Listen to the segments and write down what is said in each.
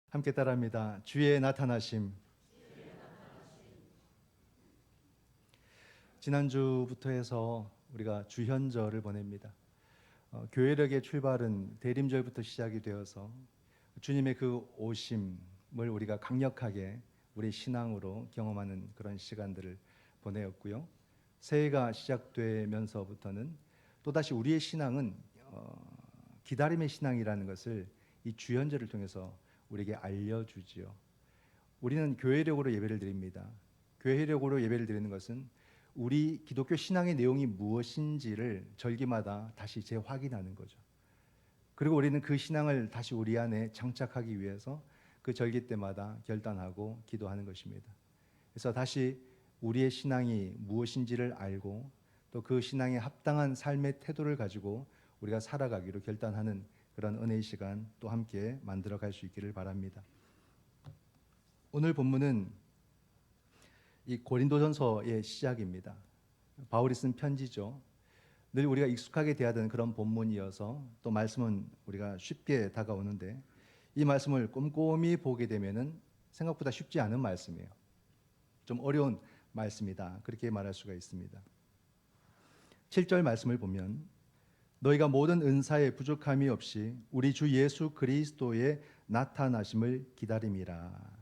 함께 따라합니다. 주의 나타나심. 지난주부터 해서 우리가 주현절을 보냅니다. 교회력의 출발은 대림절부터 시작이 되어서 주님의 그 오심을 우리가 강력하게 우리 신앙으로 경험하는 그런 시간들을 보내었고요. 새해가 시작되면서부터는 또다시 우리의 신앙은 기다림의 신앙이라는 것을 이 주현절을 통해서 우리에게 알려주지요. 우리는 교회력으로 예배를 드립니다. 교회력으로 예배를 드리는 것은 우리 기독교 신앙의 내용이 무엇인지를 절기마다 다시 재확인하는 거죠. 그리고 우리는 그 신앙을 다시 우리 안에 장착하기 위해서 그 절기 때마다 결단하고 기도하는 것입니다. 그래서 다시 우리의 신앙이 무엇인지를 알고 또 그 신앙에 합당한 삶의 태도를 가지고 우리가 살아가기로 결단하는 그런 은혜의 시간 또 함께 만들어갈 수 있기를 바랍니다. 오늘 본문은 이 고린도전서의 시작입니다. 바울이 쓴 편지죠. 늘 우리가 익숙하게 대하던 그런 본문이어서 또 말씀은 우리가 쉽게 다가오는데 이 말씀을 꼼꼼히 보게 되면은 생각보다 쉽지 않은 말씀이에요. 좀 어려운 말씀이다. 그렇게 말할 수가 있습니다. 7절 말씀을 보면 너희가 모든 은사에 부족함이 없이 우리 주 예수 그리스도의 나타나심을 기다림이라.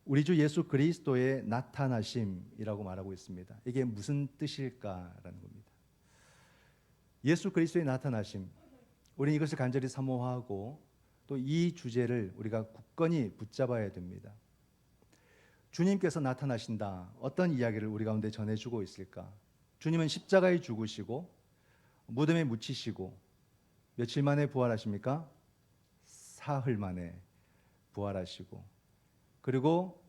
우리 주 예수 그리스도의 나타나심이라고 말하고 있습니다. 이게 무슨 뜻일까라는 겁니다. 예수 그리스도의 나타나심, 우리는 이것을 간절히 사모하고 또 이 주제를 우리가 굳건히 붙잡아야 됩니다. 주님께서 나타나신다. 어떤 이야기를 우리 가운데 전해주고 있을까? 주님은 십자가에 죽으시고 무덤에 묻히시고 며칠 만에 부활하십니까? 사흘 만에 부활하시고 그리고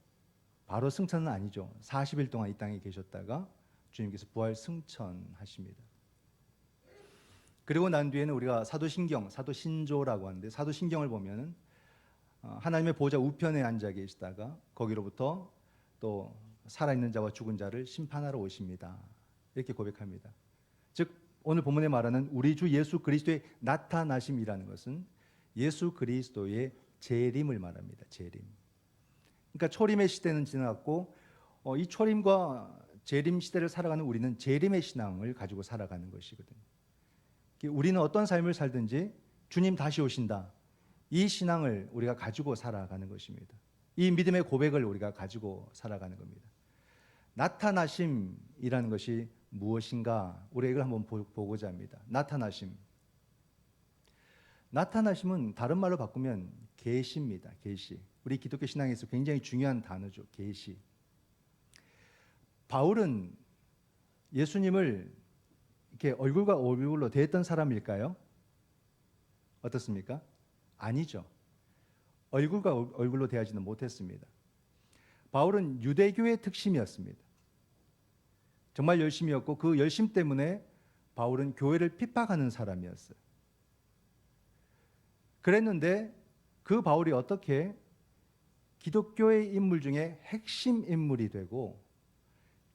바로 승천은 아니죠. 40일 동안 이 땅에 계셨다가 주님께서 부활 승천하십니다. 그리고 난 뒤에는 우리가 사도신경, 사도신조라고 하는데 사도신경을 보면은 하나님의 보좌 우편에 앉아 계시다가 거기로부터 또 살아있는 자와 죽은 자를 심판하러 오십니다. 이렇게 고백합니다. 즉 오늘 본문에 말하는 우리 주 예수 그리스도의 나타나심이라는 것은 예수 그리스도의 재림을 말합니다. 재림. 그러니까 초림의 시대는 지나갔고 이 초림과 재림 시대를 살아가는 우리는 재림의 신앙을 가지고 살아가는 것이거든요. 우리는 어떤 삶을 살든지 주님 다시 오신다. 이 신앙을 우리가 가지고 살아가는 것입니다. 이 믿음의 고백을 우리가 가지고 살아가는 겁니다. 나타나심이라는 것이 무엇인가? 우리가 이걸 한번 보고자 합니다. 나타나심. 나타나심은 다른 말로 바꾸면 계시입니다. 계시. 우리 기독교 신앙에서 굉장히 중요한 단어죠. 계시. 바울은 예수님을 이렇게 얼굴과 얼굴로 대했던 사람일까요? 어떻습니까? 아니죠. 얼굴과 얼굴로 대하지는 못했습니다. 바울은 유대교의 특심이었습니다. 정말 열심이었고 그 열심 때문에 바울은 교회를 핍박하는 사람이었어요. 그랬는데 그 바울이 어떻게 기독교의 인물 중에 핵심 인물이 되고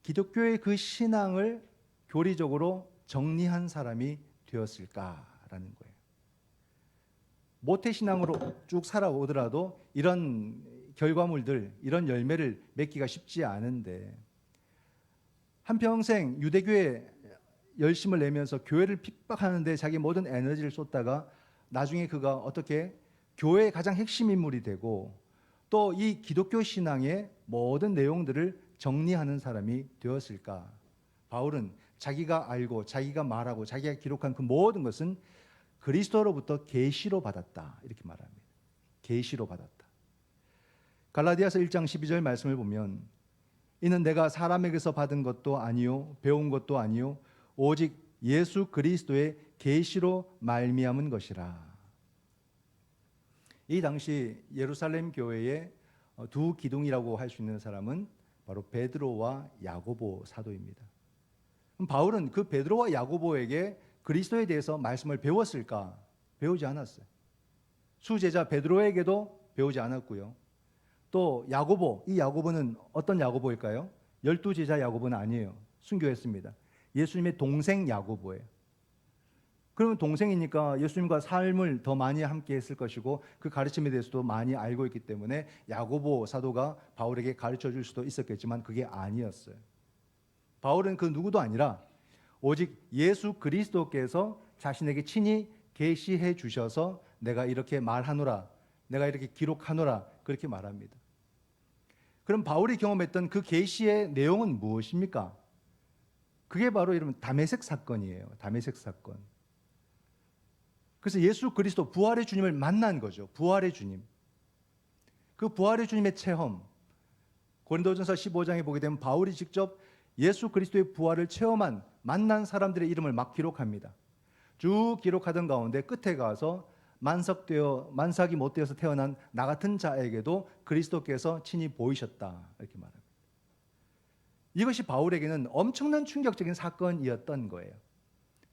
기독교의 그 신앙을 교리적으로 정리한 사람이 되었을까라는 거예요. 모태신앙으로 쭉 살아오더라도 이런 결과물들, 이런 열매를 맺기가 쉽지 않은데 한평생 유대교에 열심을 내면서 교회를 핍박하는데 자기 모든 에너지를 쏟다가 나중에 그가 어떻게 교회의 가장 핵심 인물이 되고 또 이 기독교 신앙의 모든 내용들을 정리하는 사람이 되었을까? 바울은 자기가 알고 자기가 말하고 자기가 기록한 그 모든 것은 그리스도로부터 계시로 받았다. 이렇게 말합니다. 계시로 받았다. 갈라디아서 1장 12절 말씀을 보면 이는 내가 사람에게서 받은 것도 아니요 배운 것도 아니요 오직 예수 그리스도의 계시로 말미암은 것이라. 이 당시 예루살렘 교회의 두 기둥이라고 할 수 있는 사람은 바로 베드로와 야고보 사도입니다. 그럼 바울은 그 베드로와 야고보에게 그리스도에 대해서 말씀을 배웠을까? 배우지 않았어요. 수제자 베드로에게도 배우지 않았고요. 또 야고보, 이 야고보는 어떤 야고보일까요? 12제자 야고보는 아니에요. 순교했습니다. 예수님의 동생 야고보예요. 그러면 동생이니까 예수님과 삶을 더 많이 함께 했을 것이고 그 가르침에 대해서도 많이 알고 있기 때문에 야고보 사도가 바울에게 가르쳐 줄 수도 있었겠지만 그게 아니었어요. 바울은 그 누구도 아니라 오직 예수 그리스도께서 자신에게 친히 계시해 주셔서 내가 이렇게 말하노라, 내가 이렇게 기록하노라 그렇게 말합니다. 그럼 바울이 경험했던 그 계시의 내용은 무엇입니까? 그게 바로 이런 다메섹 사건이에요. 다메섹 사건. 그래서 예수 그리스도 부활의 주님을 만난 거죠. 부활의 주님. 그 부활의 주님의 체험. 고린도전서 15장에 보게 되면 바울이 직접 예수 그리스도의 부활을 체험한 만난 사람들의 이름을 막 기록합니다. 쭉 기록하던 가운데 끝에 가서 만삭이 못 되어서 태어난 나 같은 자에게도 그리스도께서 친히 보이셨다 이렇게 말합니다. 이것이 바울에게는 엄청난 충격적인 사건이었던 거예요.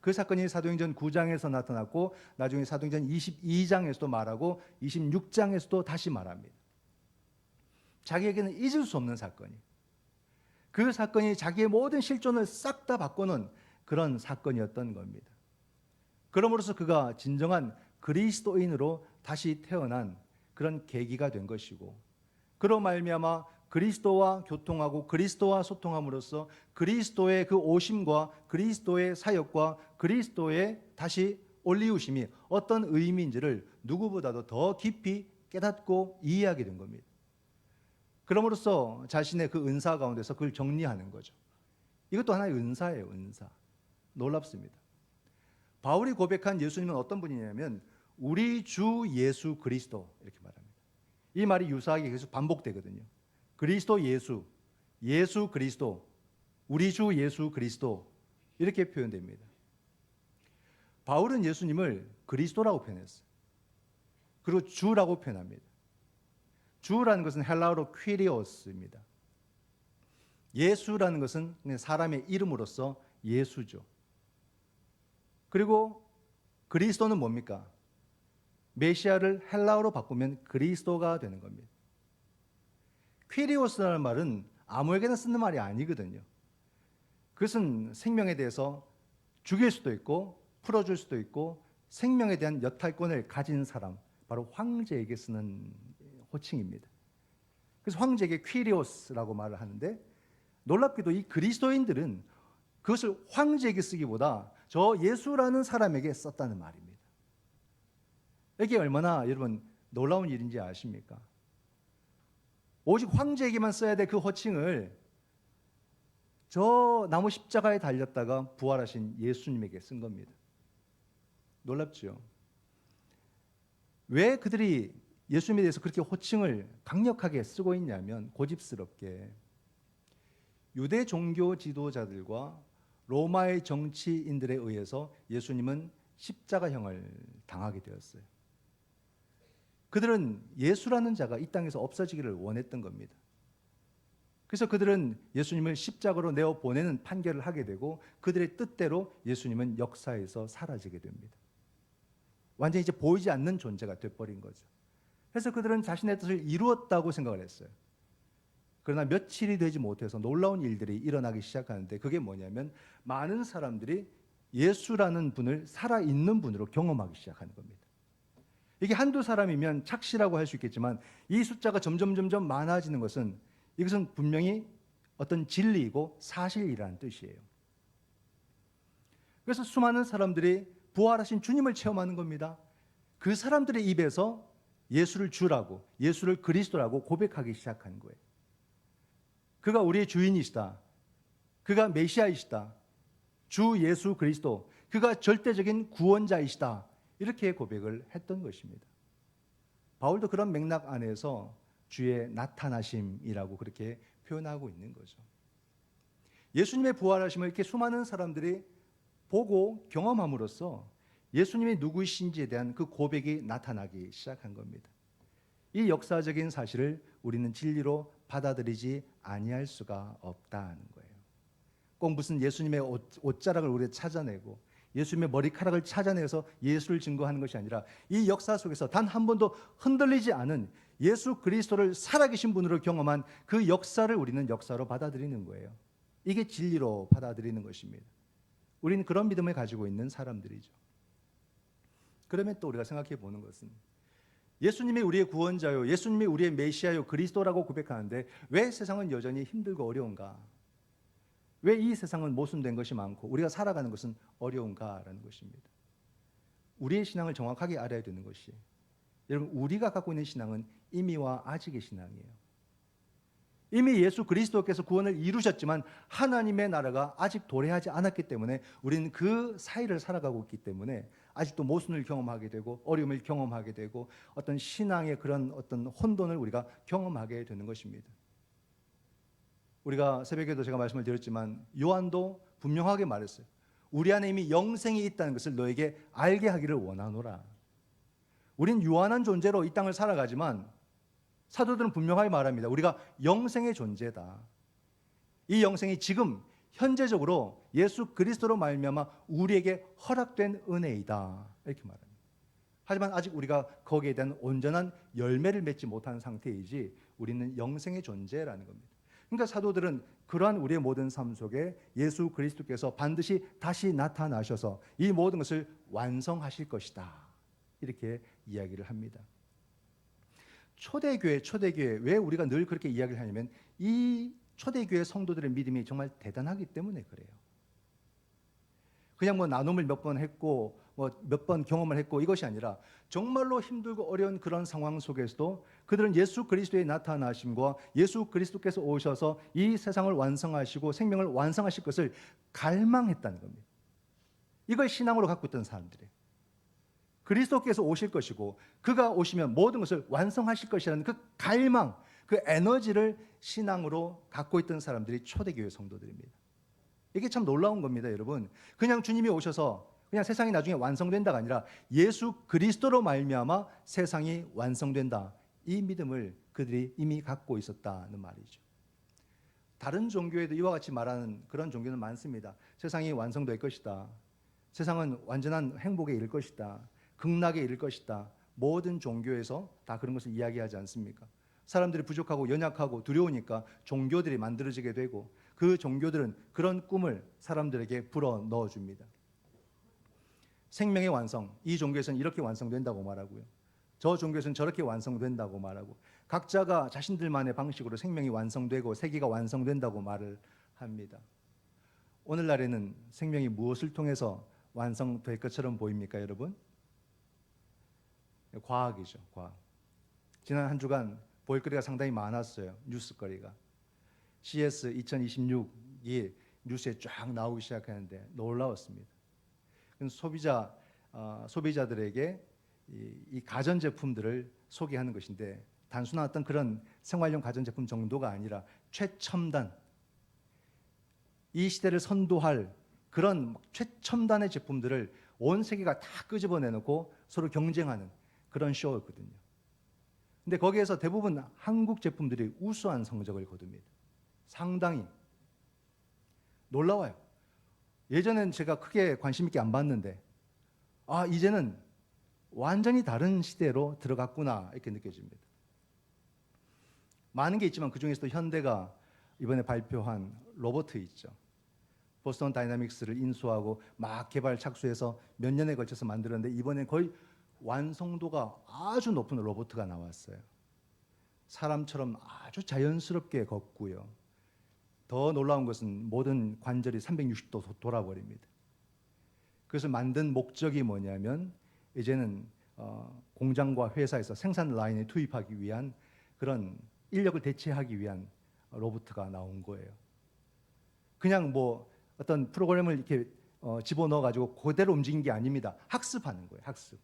그 사건이 사도행전 9장에서 나타났고 나중에 사도행전 22장에서도 말하고 26장에서도 다시 말합니다. 자기에게는 잊을 수 없는 사건이에요. 그 사건이 자기의 모든 실존을 싹 다 바꾸는 그런 사건이었던 겁니다. 그러므로서 그가 진정한 그리스도인으로 다시 태어난 그런 계기가 된 것이고 그로 말미암아 그리스도와 교통하고 그리스도와 소통함으로써 그리스도의 그 오심과 그리스도의 사역과 그리스도의 다시 올리우심이 어떤 의미인지를 누구보다도 더 깊이 깨닫고 이해하게 된 겁니다. 그럼으로써 자신의 그 은사 가운데서 그걸 정리하는 거죠. 이것도 하나의 은사예요. 은사. 놀랍습니다. 바울이 고백한 예수님은 어떤 분이냐면 우리 주 예수 그리스도 이렇게 말합니다. 이 말이 유사하게 계속 반복되거든요. 그리스도 예수, 예수 그리스도, 우리 주 예수 그리스도 이렇게 표현됩니다. 바울은 예수님을 그리스도라고 표현했어요. 그리고 주라고 표현합니다. 주라는 것은 헬라어로 퀴리오스입니다. 예수라는 것은 사람의 이름으로서 예수죠. 그리고 그리스도는 뭡니까? 메시아를 헬라어로 바꾸면 그리스도가 되는 겁니다. 퀴리오스라는 말은 아무에게나 쓰는 말이 아니거든요. 그것은 생명에 대해서 죽일 수도 있고 풀어줄 수도 있고 생명에 대한 여탈권을 가진 사람, 바로 황제에게 쓰는 호칭입니다. 그래서 황제에게 퀴리오스라고 말을 하는데 놀랍게도 이 그리스도인들은 그것을 황제에게 쓰기보다 저 예수라는 사람에게 썼다는 말입니다. 이게 얼마나 여러분 놀라운 일인지 아십니까? 오직 황제에게만 써야 될 그 호칭을 저 나무 십자가에 달렸다가 부활하신 예수님에게 쓴 겁니다. 놀랍죠? 왜 그들이 예수님에 대해서 그렇게 호칭을 강력하게 쓰고 있냐면 고집스럽게 유대 종교 지도자들과 로마의 정치인들에 의해서 예수님은 십자가형을 당하게 되었어요. 그들은 예수라는 자가 이 땅에서 없어지기를 원했던 겁니다. 그래서 그들은 예수님을 십자가로 내어 보내는 판결을 하게 되고 그들의 뜻대로 예수님은 역사에서 사라지게 됩니다. 완전히 이제 보이지 않는 존재가 되어버린 거죠. 그래서 그들은 자신의 뜻을 이루었다고 생각을 했어요. 그러나 며칠이 되지 못해서 놀라운 일들이 일어나기 시작하는데 그게 뭐냐면 많은 사람들이 예수라는 분을 살아있는 분으로 경험하기 시작하는 겁니다. 이게 한두 사람이면 착시라고 할 수 있겠지만 이 숫자가 점점 많아지는 것은 이것은 분명히 어떤 진리이고 사실이라는 뜻이에요. 그래서 수많은 사람들이 부활하신 주님을 체험하는 겁니다. 그 사람들의 입에서 예수를 주라고, 예수를 그리스도라고 고백하기 시작한 거예요. 그가 우리의 주인이시다. 그가 메시아이시다. 주 예수 그리스도. 그가 절대적인 구원자이시다. 이렇게 고백을 했던 것입니다. 바울도 그런 맥락 안에서 주의 나타나심이라고 그렇게 표현하고 있는 거죠. 예수님의 부활하심을 이렇게 수많은 사람들이 보고 경험함으로써 예수님이 누구이신지에 대한 그 고백이 나타나기 시작한 겁니다. 이 역사적인 사실을 우리는 진리로 받아들이지 아니할 수가 없다는 거예요. 꼭 무슨 예수님의 옷자락을 우리가 찾아내고 예수님의 머리카락을 찾아내서 예수를 증거하는 것이 아니라 이 역사 속에서 단 한 번도 흔들리지 않은 예수 그리스도를 살아계신 분으로 경험한 그 역사를 우리는 역사로 받아들이는 거예요. 이게 진리로 받아들이는 것입니다. 우리는 그런 믿음을 가지고 있는 사람들이죠. 그러면 또 우리가 생각해 보는 것은 예수님이 우리의 구원자요, 예수님이 우리의 메시아요, 그리스도라고 고백하는데 왜 세상은 여전히 힘들고 어려운가? 왜 이 세상은 모순된 것이 많고 우리가 살아가는 것은 어려운가라는 것입니다. 우리의 신앙을 정확하게 알아야 되는 것이, 여러분, 우리가 갖고 있는 신앙은 이미와 아직의 신앙이에요. 이미 예수 그리스도께서 구원을 이루셨지만 하나님의 나라가 아직 도래하지 않았기 때문에 우리는 그 사이를 살아가고 있기 때문에 아직도 모순을 경험하게 되고 어려움을 경험하게 되고 어떤 신앙의 그런 어떤 혼돈을 우리가 경험하게 되는 것입니다. 우리가 새벽에도 제가 말씀을 드렸지만 요한도 분명하게 말했어요. 우리 안에 이미 영생이 있다는 것을 너에게 알게 하기를 원하노라. 우린 유한한 존재로 이 땅을 살아가지만 사도들은 분명하게 말합니다. 우리가 영생의 존재다. 이 영생이 지금 현재적으로 예수 그리스도로 말미암아 우리에게 허락된 은혜이다. 이렇게 말합니다. 하지만 아직 우리가 거기에 대한 온전한 열매를 맺지 못한 상태이지 우리는 영생의 존재라는 겁니다. 그러니까 사도들은 그러한 우리의 모든 삶 속에 예수 그리스도께서 반드시 다시 나타나셔서 이 모든 것을 완성하실 것이다. 이렇게 이야기를 합니다. 초대교회 왜 우리가 늘 그렇게 이야기를 하냐면 이 초대교회 성도들의 믿음이 정말 대단하기 때문에 그래요. 그냥 뭐 나눔을 몇 번 했고 뭐 몇 번 경험을 했고 이것이 아니라 정말로 힘들고 어려운 그런 상황 속에서도 그들은 예수 그리스도의 나타나심과 예수 그리스도께서 오셔서 이 세상을 완성하시고 생명을 완성하실 것을 갈망했다는 겁니다. 이걸 신앙으로 갖고 있던 사람들이에요. 그리스도께서 오실 것이고 그가 오시면 모든 것을 완성하실 것이라는 그 갈망, 그 에너지를 신앙으로 갖고 있던 사람들이 초대교회 성도들입니다. 이게 참 놀라운 겁니다, 여러분. 그냥 주님이 오셔서 그냥 세상이 나중에 완성된다가 아니라 예수 그리스도로 말미암아 세상이 완성된다. 이 믿음을 그들이 이미 갖고 있었다는 말이죠. 다른 종교에도 이와 같이 말하는 그런 종교는 많습니다. 세상이 완성될 것이다. 세상은 완전한 행복에 이를 것이다. 극락에 이를 것이다. 모든 종교에서 다 그런 것을 이야기하지 않습니까? 사람들이 부족하고 연약하고 두려우니까 종교들이 만들어지게 되고 그 종교들은 그런 꿈을 사람들에게 불어 넣어줍니다. 생명의 완성, 이 종교에서는 이렇게 완성된다고 말하고요. 저 종교에서는 저렇게 완성된다고 말하고 각자가 자신들만의 방식으로 생명이 완성되고 세계가 완성된다고 말을 합니다. 오늘날에는 생명이 무엇을 통해서 완성될 것처럼 보입니까, 여러분? 과학이죠, 과학. 지난 한 주간 볼거리가 상당히 많았어요. 뉴스거리가. CS 2026이 뉴스에 쫙 나오기 시작하는데 놀라웠습니다. 소비자들에게 이 가전제품들을 소개하는 것인데 단순한 어떤 그런 생활용 가전제품 정도가 아니라 최첨단, 이 시대를 선도할 그런 최첨단의 제품들을 온 세계가 다 끄집어내놓고 서로 경쟁하는 그런 쇼였거든요. 근데 거기에서 대부분 한국 제품들이 우수한 성적을 거둡니다. 상당히 놀라워요. 예전엔 제가 크게 관심 있게 안 봤는데 이제는 완전히 다른 시대로 들어갔구나 이렇게 느껴집니다. 많은 게 있지만 그중에서도 현대가 이번에 발표한 로봇 있죠. 보스턴 다이나믹스를 인수하고 막 개발 착수해서 몇 년에 걸쳐서 만들었는데 이번에 거의 완성도가 아주 높은 로봇가 나왔어요. 사람처럼 아주 자연스럽게 걷고요. 더 놀라운 것은 모든 관절이 360도 돌아버립니다. 그것을 만든 목적이 뭐냐면 이제는 공장과 회사에서 생산 라인에 투입하기 위한 그런 인력을 대체하기 위한 로봇가 나온 거예요. 그냥 뭐 어떤 프로그램을 이렇게 집어넣어 가지고 그대로 움직이는 게 아닙니다. 학습하는 거예요. 학습.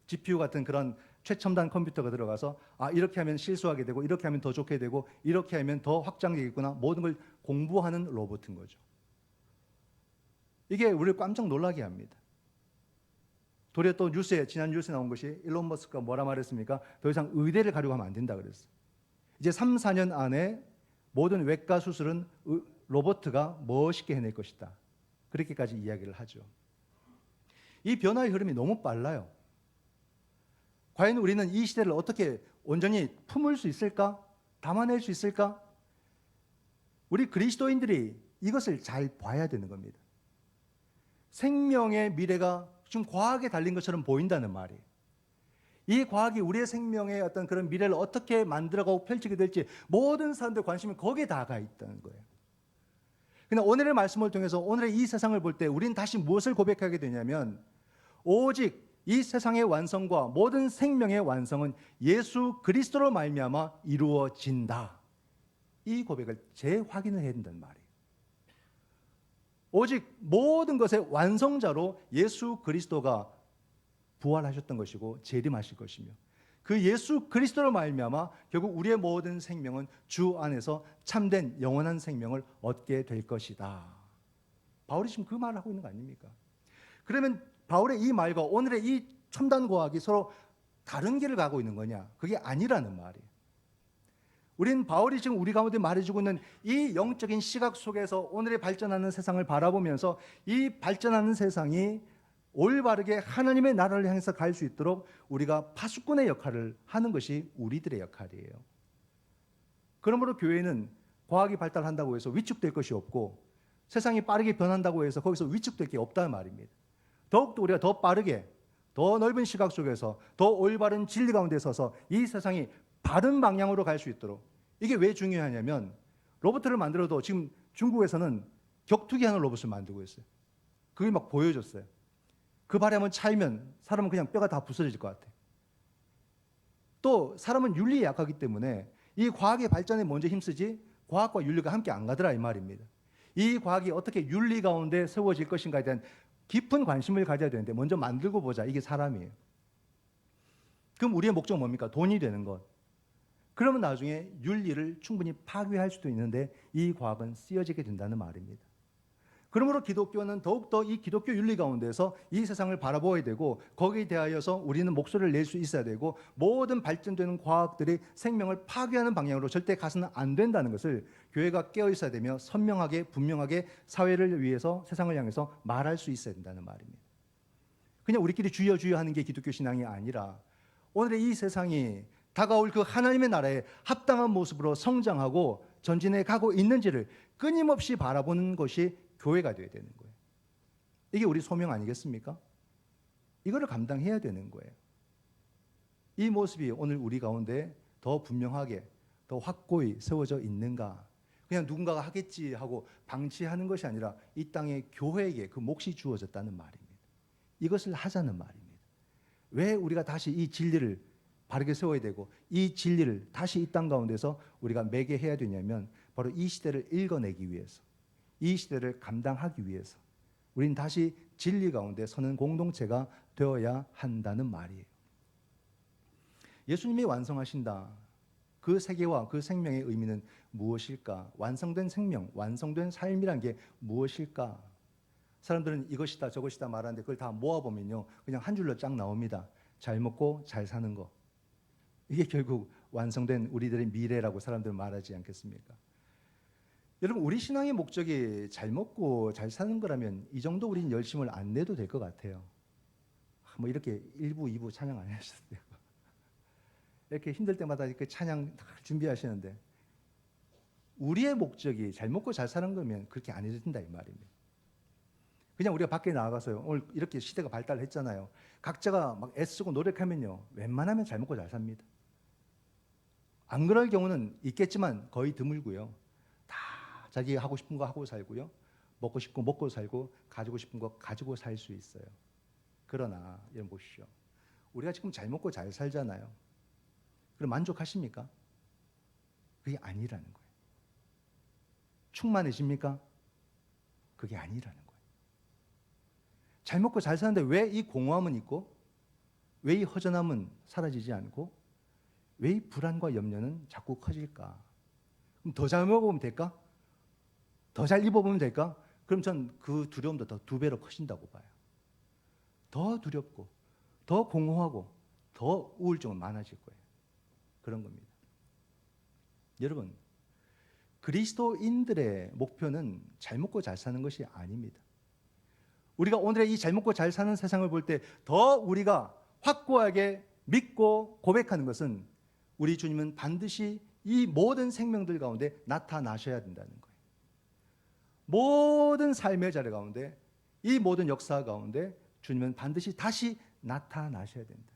GPU 같은 그런 최첨단 컴퓨터가 들어가서 이렇게 하면 실수하게 되고 이렇게 하면 더 좋게 되고 이렇게 하면 더 확장되겠구나. 모든 걸 공부하는 로봇인 거죠. 이게 우리를 깜짝 놀라게 합니다. 도리어 또 지난 뉴스에 나온 것이 일론 머스크가 뭐라 말했습니까? 더 이상 의대를 가려고 하면 안 된다 그랬어요. 이제 3, 4년 안에 모든 외과 수술은 로봇가 멋있게 해낼 것이다. 그렇게까지 이야기를 하죠. 이 변화의 흐름이 너무 빨라요. 과연 우리는 이 시대를 어떻게 온전히 품을 수 있을까? 담아낼 수 있을까? 우리 그리스도인들이 이것을 잘 봐야 되는 겁니다. 생명의 미래가 지금 과학에 달린 것처럼 보인다는 말이에요. 이 과학이 우리의 생명의 어떤 그런 미래를 어떻게 만들어가고 펼치게 될지 모든 사람들 관심이 거기에 다가 있다는 거예요. 그러나 오늘의 말씀을 통해서 오늘의 이 세상을 볼 때 우리는 다시 무엇을 고백하게 되냐면 오직 이 세상의 완성과 모든 생명의 완성은 예수 그리스도로 말미암아 이루어진다. 이 고백을 재확인을 해야 된다는 말이에요. 오직 모든 것의 완성자로 예수 그리스도가 부활하셨던 것이고 재림하실 것이며 그 예수 그리스도로 말미암아 결국 우리의 모든 생명은 주 안에서 참된 영원한 생명을 얻게 될 것이다. 바울이 지금 그 말을 하고 있는 거 아닙니까? 그러면 바울의 이 말과 오늘의 이 첨단 과학이 서로 다른 길을 가고 있는 거냐? 그게 아니라는 말이에요. 우린 바울이 지금 우리 가운데 말해주고 있는 이 영적인 시각 속에서 오늘의 발전하는 세상을 바라보면서 이 발전하는 세상이 올바르게 하나님의 나라를 향해서 갈 수 있도록 우리가 파수꾼의 역할을 하는 것이 우리들의 역할이에요. 그러므로 교회는 과학이 발달한다고 해서 위축될 것이 없고 세상이 빠르게 변한다고 해서 거기서 위축될 게 없다는 말입니다. 더욱더 우리가 더 빠르게 더 넓은 시각 속에서 더 올바른 진리 가운데 서서 이 세상이 바른 방향으로 갈 수 있도록 이게 왜 중요하냐면 로봇을 만들어도 지금 중국에서는 격투기하는 로봇을 만들고 있어요. 그게 막 보여줬어요. 그 발에 한번 차이면 사람은 그냥 뼈가 다 부서질 것 같아요. 또 사람은 윤리에 약하기 때문에 이 과학의 발전에 먼저 힘쓰지 과학과 윤리가 함께 안 가더라 이 말입니다. 이 과학이 어떻게 윤리 가운데 세워질 것인가에 대한 깊은 관심을 가져야 되는데 먼저 만들고 보자. 이게 사람이에요. 그럼 우리의 목적은 뭡니까? 돈이 되는 것. 그러면 나중에 윤리를 충분히 파괴할 수도 있는데 이 과학은 쓰여지게 된다는 말입니다. 그러므로 기독교는 더욱더 이 기독교 윤리 가운데서 이 세상을 바라보아야 되고 거기에 대하여서 우리는 목소리를 낼 수 있어야 되고 모든 발전되는 과학들이 생명을 파괴하는 방향으로 절대 가서는 안 된다는 것을 교회가 깨어 있어야 되며 선명하게 분명하게 사회를 위해서 세상을 향해서 말할 수 있어야 된다는 말입니다. 그냥 우리끼리 주여 주여 하는 게 기독교 신앙이 아니라 오늘의 이 세상이 다가올 그 하나님의 나라에 합당한 모습으로 성장하고 전진해 가고 있는지를 끊임없이 바라보는 것이 교회가 되어야 되는 거예요. 이게 우리 소명 아니겠습니까? 이거를 감당해야 되는 거예요. 이 모습이 오늘 우리 가운데 더 분명하게 더 확고히 세워져 있는가? 그냥 누군가가 하겠지 하고 방치하는 것이 아니라 이 땅의 교회에게 그 몫이 주어졌다는 말입니다. 이것을 하자는 말입니다. 왜 우리가 다시 이 진리를 바르게 세워야 되고 이 진리를 다시 이 땅 가운데서 우리가 매개해야 되냐면 바로 이 시대를 읽어내기 위해서 이 시대를 감당하기 위해서 우린 다시 진리 가운데 서는 공동체가 되어야 한다는 말이에요. 예수님이 완성하신다. 그 세계와 그 생명의 의미는 무엇일까? 완성된 생명, 완성된 삶이란 게 무엇일까? 사람들은 이것이다 저것이다 말하는데 그걸 다 모아보면요 그냥 한 줄로 쫙 나옵니다. 잘 먹고 잘 사는 거. 이게 결국 완성된 우리들의 미래라고 사람들은 말하지 않겠습니까? 여러분 우리 신앙의 목적이 잘 먹고 잘 사는 거라면 이 정도 우리는 열심을 안 내도 될 것 같아요. 뭐 이렇게 1부, 2부 찬양 안 하셨어요. 이렇게 힘들 때마다 이렇게 찬양 준비하시는데 우리의 목적이 잘 먹고 잘 사는 거면 그렇게 안 해도 된다 이 말입니다. 그냥 우리가 밖에 나가서요. 오늘 이렇게 시대가 발달했잖아요. 각자가 막 애쓰고 노력하면요. 웬만하면 잘 먹고 잘 삽니다. 안 그럴 경우는 있겠지만 거의 드물고요. 다 자기 하고 싶은 거 하고 살고요. 먹고 싶고 먹고 살고 가지고 싶은 거 가지고 살 수 있어요. 그러나 여러분 보십시오. 우리가 지금 잘 먹고 잘 살잖아요. 그럼 만족하십니까? 그게 아니라는 거예요. 충만해집니까? 그게 아니라는 거예요. 잘 먹고 잘 사는데 왜 이 공허함은 있고 왜 이 허전함은 사라지지 않고 왜 이 불안과 염려는 자꾸 커질까? 그럼 더 잘 먹어보면 될까? 더 잘 입어보면 될까? 그럼 전 그 두려움도 더 2배로 커진다고 봐요. 더 두렵고 더 공허하고 더 우울증은 많아질 거예요. 그런 겁니다. 여러분 그리스도인들의 목표는 잘 먹고 잘 사는 것이 아닙니다. 우리가 오늘의 이 잘 먹고 잘 사는 세상을 볼 때 더 우리가 확고하게 믿고 고백하는 것은 우리 주님은 반드시 이 모든 생명들 가운데 나타나셔야 된다는 거예요. 모든 삶의 자리 가운데 이 모든 역사 가운데 주님은 반드시 다시 나타나셔야 된다.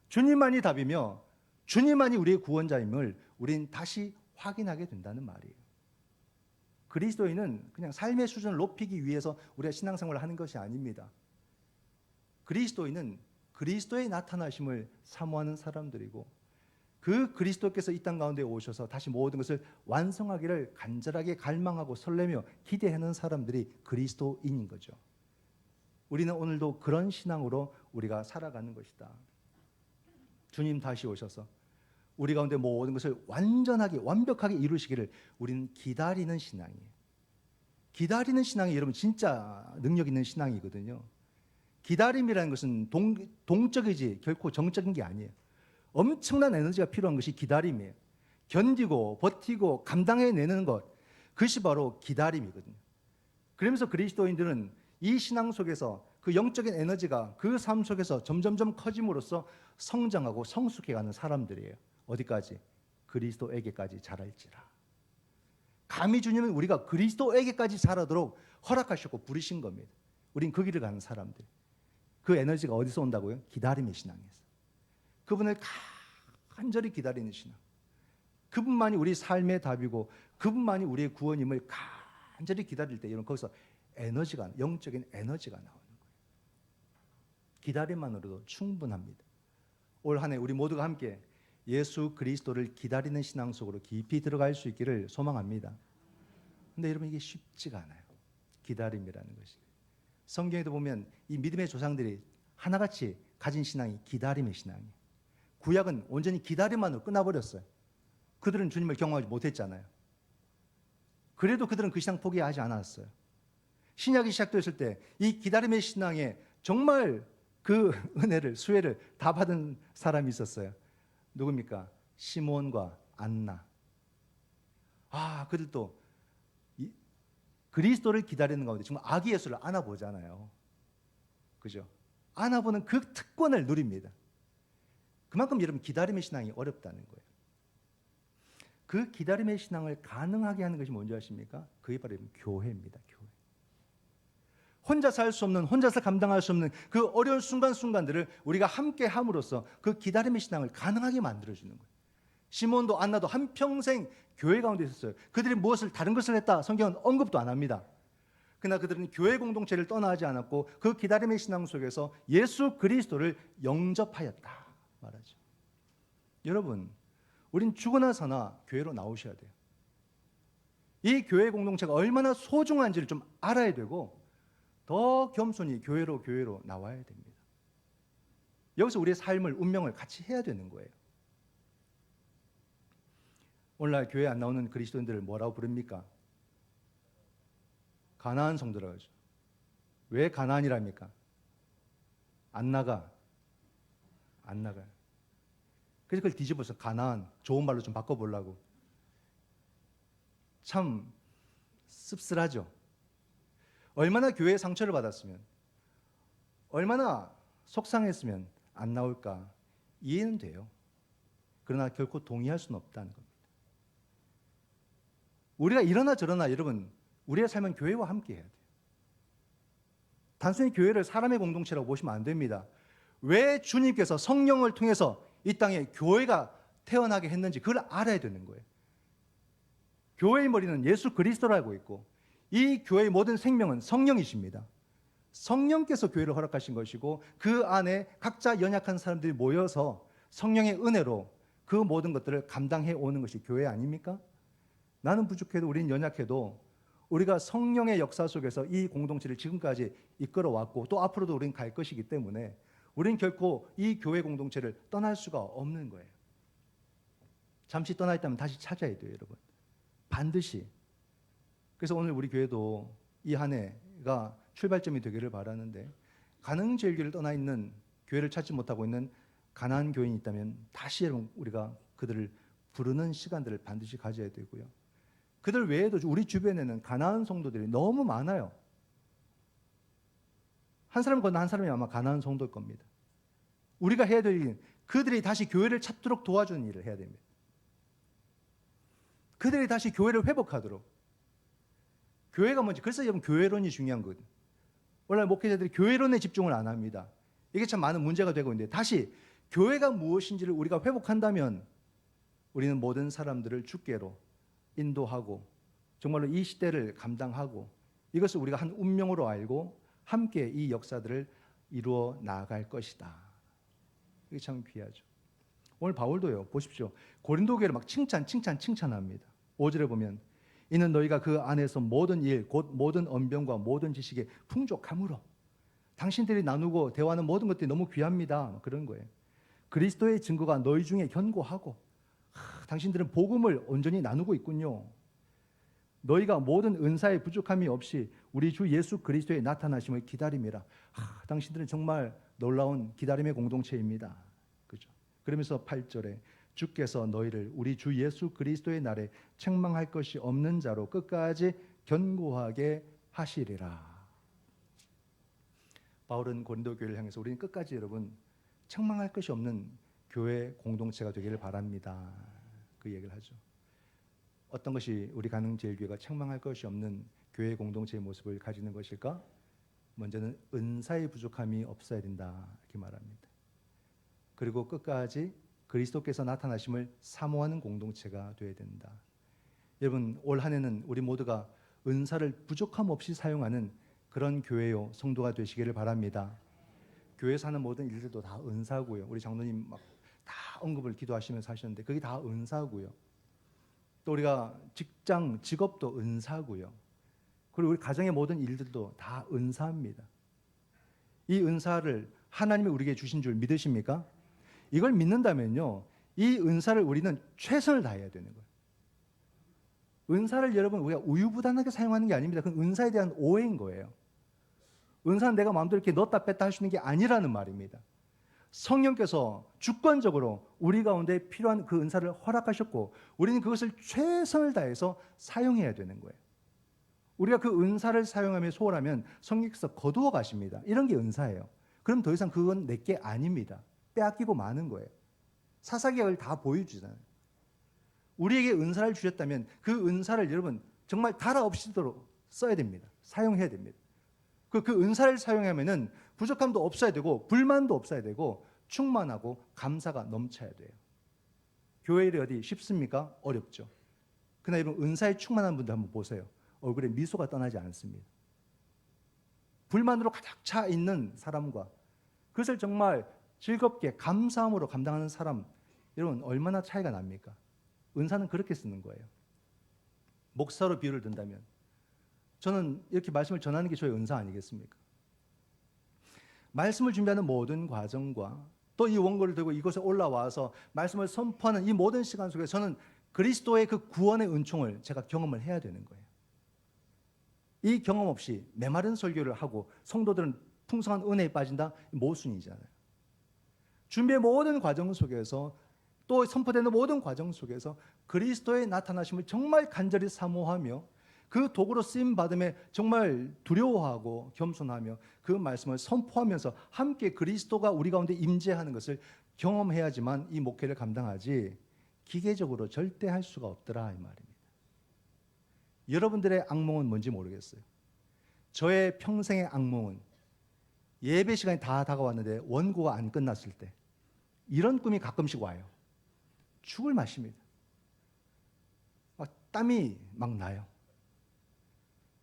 주님만이 답이며 주님만이 우리의 구원자임을 우린 다시 확인하게 된다는 말이에요. 그리스도인은 그냥 삶의 수준을 높이기 위해서 우리가 신앙생활을 하는 것이 아닙니다. 그리스도인은 그리스도의 나타나심을 사모하는 사람들이고 그 그리스도께서 이 땅 가운데 오셔서 다시 모든 것을 완성하기를 간절하게 갈망하고 설레며 기대하는 사람들이 그리스도인인 거죠. 우리는 오늘도 그런 신앙으로 우리가 살아가는 것이다. 주님 다시 오셔서 우리 가운데 모든 것을 완전하게 완벽하게 이루시기를 우리는 기다리는 신앙이에요. 기다리는 신앙이 여러분 진짜 능력 있는 신앙이거든요. 기다림이라는 것은 동적이지 결코 정적인 게 아니에요. 엄청난 에너지가 필요한 것이 기다림이에요. 견디고 버티고 감당해내는 것, 그것이 바로 기다림이거든요. 그러면서 그리스도인들은 이 신앙 속에서 그 영적인 에너지가 그 삶 속에서 점점점 커짐으로써 성장하고 성숙해가는 사람들이에요. 어디까지? 그리스도에게까지 자랄지라. 감히 주님은 우리가 그리스도에게까지 자라도록 허락하셨고 부르신 겁니다. 우린 그 길을 가는 사람들. 그 에너지가 어디서 온다고요? 기다림의 신앙에서. 그분을 간절히 기다리는 신앙. 그분만이 우리 삶의 답이고 그분만이 우리의 구원임을 간절히 기다릴 때 여러분 거기서 에너지가, 영적인 에너지가 나오는 거예요. 기다림만으로도 충분합니다. 올 한 해 우리 모두가 함께 예수 그리스도를 기다리는 신앙 속으로 깊이 들어갈 수 있기를 소망합니다. 근데 여러분 이게 쉽지가 않아요. 기다림이라는 것이. 성경에도 보면 이 믿음의 조상들이 하나같이 가진 신앙이 기다림의 신앙이에요. 구약은 온전히 기다림만으로 끝나버렸어요. 그들은 주님을 경험하지 못했잖아요. 그래도 그들은 그 신앙 포기하지 않았어요. 신약이 시작되었을 때 이 기다림의 신앙에 정말 그 은혜를, 수혜를 다 받은 사람이 있었어요. 누굽니까? 시몬과 안나. 그들도 그리스도를 기다리는 가운데 정말 아기 예수를 안아보잖아요. 그죠? 안아보는 그 특권을 누립니다. 그만큼 여러분 기다림의 신앙이 어렵다는 거예요. 그 기다림의 신앙을 가능하게 하는 것이 뭔지 아십니까? 그게 바로 교회입니다. 교회. 혼자서 할 수 없는, 혼자서 감당할 수 없는 그 어려운 순간순간들을 우리가 함께 함으로써 그 기다림의 신앙을 가능하게 만들어주는 거예요. 시몬도 안나도 한평생 교회 가운데 있었어요. 그들이 무엇을 다른 것을 했다 성경은 언급도 안 합니다. 그러나 그들은 교회 공동체를 떠나지 않았고 그 기다림의 신앙 속에서 예수 그리스도를 영접하였다 말하죠. 여러분, 우린 죽어나서나 교회로 나오셔야 돼요. 이 교회 공동체가 얼마나 소중한지를 좀 알아야 되고 더 겸손히 교회로 나와야 됩니다. 여기서 우리의 삶을, 운명을 같이 해야 되는 거예요. 오늘날 교회에 안 나오는 그리스도인들을 뭐라고 부릅니까? 가나안 성도라고 하죠. 왜 가나안이랍니까? 안 나가요. 그래서 그걸 뒤집어서 가나안, 좋은 말로 좀 바꿔보려고. 참 씁쓸하죠. 얼마나 교회에 상처를 받았으면, 얼마나 속상했으면 안 나올까 이해는 돼요. 그러나 결코 동의할 수는 없다는 겁니다. 우리가 이러나 저러나 여러분, 우리의 삶은 교회와 함께 해야 돼요. 단순히 교회를 사람의 공동체라고 보시면 안 됩니다. 왜 주님께서 성령을 통해서 이 땅에 교회가 태어나게 했는지 그걸 알아야 되는 거예요. 교회의 머리는 예수 그리스도라고 있고 이 교회의 모든 생명은 성령이십니다. 성령께서 교회를 허락하신 것이고 그 안에 각자 연약한 사람들이 모여서 성령의 은혜로 그 모든 것들을 감당해 오는 것이 교회 아닙니까? 나는 부족해도 우리는 연약해도 우리가 성령의 역사 속에서 이 공동체를 지금까지 이끌어왔고 또 앞으로도 우리는 갈 것이기 때문에 우리는 결코 이 교회 공동체를 떠날 수가 없는 거예요. 잠시 떠나 있다면 다시 찾아야 돼요, 여러분. 반드시. 그래서 오늘 우리 교회도 이 한 해가 출발점이 되기를 바라는데 가능제일교를 떠나 있는 교회를 찾지 못하고 있는 가난한 교인이 있다면 다시 여러분 우리가 그들을 부르는 시간들을 반드시 가져야 되고요. 그들 외에도 우리 주변에는 가난한 성도들이 너무 많아요. 한 사람 건너 한 사람이 아마 가난한 성도일 겁니다. 우리가 해야 될 일은 그들이 다시 교회를 찾도록 도와주는 일을 해야 됩니다. 그들이 다시 교회를 회복하도록. 교회가 뭔지, 그래서 여러분 교회론이 중요한 거거든요. 오늘날 목회자들이 교회론에 집중을 안 합니다. 이게 참 많은 문제가 되고 있는데, 다시 교회가 무엇인지를 우리가 회복한다면 우리는 모든 사람들을 주께로 인도하고 정말로 이 시대를 감당하고 이것을 우리가 한 운명으로 알고 함께 이 역사들을 이루어 나아갈 것이다. 이게 참 귀하죠. 오늘 바울도요, 보십시오. 고린도 교회를 막 칭찬합니다. 5절에 보면 이는 너희가 그 안에서 모든 일 곧 모든 언변과 모든 지식에 풍족함으로 당신들이 나누고 대화하는 모든 것들이 너무 귀합니다. 그런 거예요. 그리스도의 증거가 너희 중에 견고하고 당신들은 복음을 온전히 나누고 있군요. 너희가 모든 은사의 부족함이 없이 우리 주 예수 그리스도의 나타나심을 기다림이라. 당신들은 정말 놀라운 기다림의 공동체입니다. 그죠? 그러면서 8절에 주께서 너희를 우리 주 예수 그리스도의 날에 책망할 것이 없는 자로 끝까지 견고하게 하시리라. 바울은 고린도 교회를 향해서 우리는 끝까지 여러분 책망할 것이 없는 교회 공동체가 되기를 바랍니다. 그 얘기를 하죠. 어떤 것이 우리 가능제일교회가 책망할 것이 없는 교회 공동체의 모습을 가지는 것일까? 먼저는 은사의 부족함이 없어야 된다 이렇게 말합니다. 그리고 끝까지 그리스도께서 나타나심을 사모하는 공동체가 되어야 된다. 여러분 올 한 해는 우리 모두가 은사를 부족함 없이 사용하는 그런 교회요 성도가 되시기를 바랍니다. 교회에서 하는 모든 일들도 다 은사고요. 우리 장로님 막 다 언급을 기도하시면서 하셨는데 그게 다 은사고요. 또 우리가 직장, 직업도 은사고요. 그리고 우리 가정의 모든 일들도 다 은사입니다. 이 은사를 하나님이 우리에게 주신 줄 믿으십니까? 이걸 믿는다면요, 이 은사를 우리는 최선을 다해야 되는 거예요. 은사를 여러분 우리가 우유부단하게 사용하는 게 아닙니다. 그건 은사에 대한 오해인 거예요. 은사는 내가 마음대로 이렇게 넣었다 뺐다 할 수 있는 게 아니라는 말입니다. 성령께서 주권적으로 우리 가운데 필요한 그 은사를 허락하셨고 우리는 그것을 최선을 다해서 사용해야 되는 거예요. 우리가 그 은사를 사용하며 소홀하면 성령께서 거두어 가십니다. 이런 게 은사예요. 그럼 더 이상 그건 내게 아닙니다. 빼앗기고 마는 거예요. 사사기약을 다 보여주잖아요. 우리에게 은사를 주셨다면 그 은사를 여러분 정말 달아 없이도록 써야 됩니다. 사용해야 됩니다. 그 은사를 사용하면은 부족함도 없어야 되고 불만도 없어야 되고 충만하고 감사가 넘쳐야 돼요. 교회 일이 어디 쉽습니까? 어렵죠. 그러나 여러분 은사에 충만한 분들 한번 보세요. 얼굴에 미소가 떠나지 않습니다. 불만으로 가득 차 있는 사람과 그것을 정말 즐겁게 감사함으로 감당하는 사람, 여러분 얼마나 차이가 납니까? 은사는 그렇게 쓰는 거예요. 목사로 비유를 든다면 저는 이렇게 말씀을 전하는 게 저의 은사 아니겠습니까? 말씀을 준비하는 모든 과정과 또 이 원고를 들고 이곳에 올라와서 말씀을 선포하는 이 모든 시간 속에 저는 그리스도의 그 구원의 은총을 제가 경험을 해야 되는 거예요. 이 경험 없이 메마른 설교를 하고 성도들은 풍성한 은혜에 빠진다? 모순이잖아요. 준비의 모든 과정 속에서 또 선포되는 모든 과정 속에서 그리스도의 나타나심을 정말 간절히 사모하며 그 도구로 쓰임 받음에 정말 두려워하고 겸손하며 그 말씀을 선포하면서 함께 그리스도가 우리 가운데 임재하는 것을 경험해야지만 이 목회를 감당하지 기계적으로 절대 할 수가 없더라 이 말입니다. 여러분들의 악몽은 뭔지 모르겠어요. 저의 평생의 악몽은 예배 시간이 다 다가왔는데 원고가 안 끝났을 때 이런 꿈이 가끔씩 와요. 죽을 맛입니다. 막 땀이 막 나요.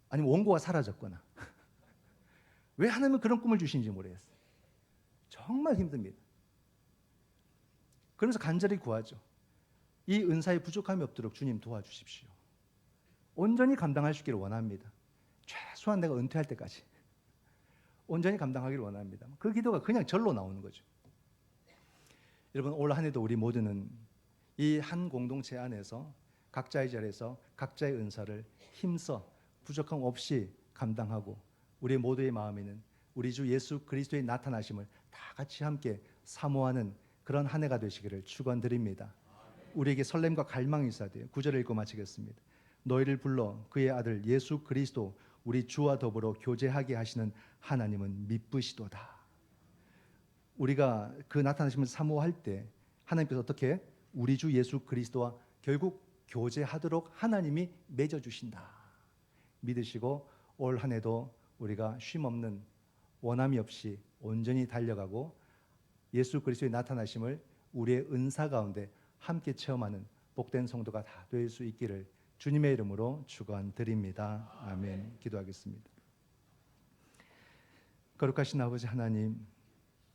아니면 원고가 사라졌거나. 왜 하나님은 그런 꿈을 주시는지 모르겠어요. 정말 힘듭니다. 그래서 간절히 구하죠. 이 은사의 부족함이 없도록 주님 도와주십시오. 온전히 감당할 수 있기를 원합니다. 최소한 내가 은퇴할 때까지 온전히 감당하기를 원합니다. 그 기도가 그냥 절로 나오는 거죠. 여러분 올 한 해도 우리 모두는 이 한 공동체 안에서 각자의 자리에서 각자의 은사를 힘써 부족함 없이 감당하고 우리 모두의 마음에는 우리 주 예수 그리스도의 나타나심을 다 같이 함께 사모하는 그런 한 해가 되시기를 축원드립니다. 우리에게 설렘과 갈망이 있어야 돼요. 9절을 읽고 마치겠습니다. 너희를 불러 그의 아들 예수 그리스도 우리 주와 더불어 교제하게 하시는 하나님은 미쁘시도다. 우리가 그 나타나심을 사모할 때 하나님께서 어떻게 우리 주 예수 그리스도와 결국 교제하도록 하나님이 맺어주신다. 믿으시고 올 한 해도 우리가 쉼없는 원함이 없이 온전히 달려가고 예수 그리스도의 나타나심을 우리의 은사 가운데 함께 체험하는 복된 성도가 다 될 수 있기를 주님의 이름으로 축원드립니다. 아멘. 기도하겠습니다. 거룩하신 아버지 하나님,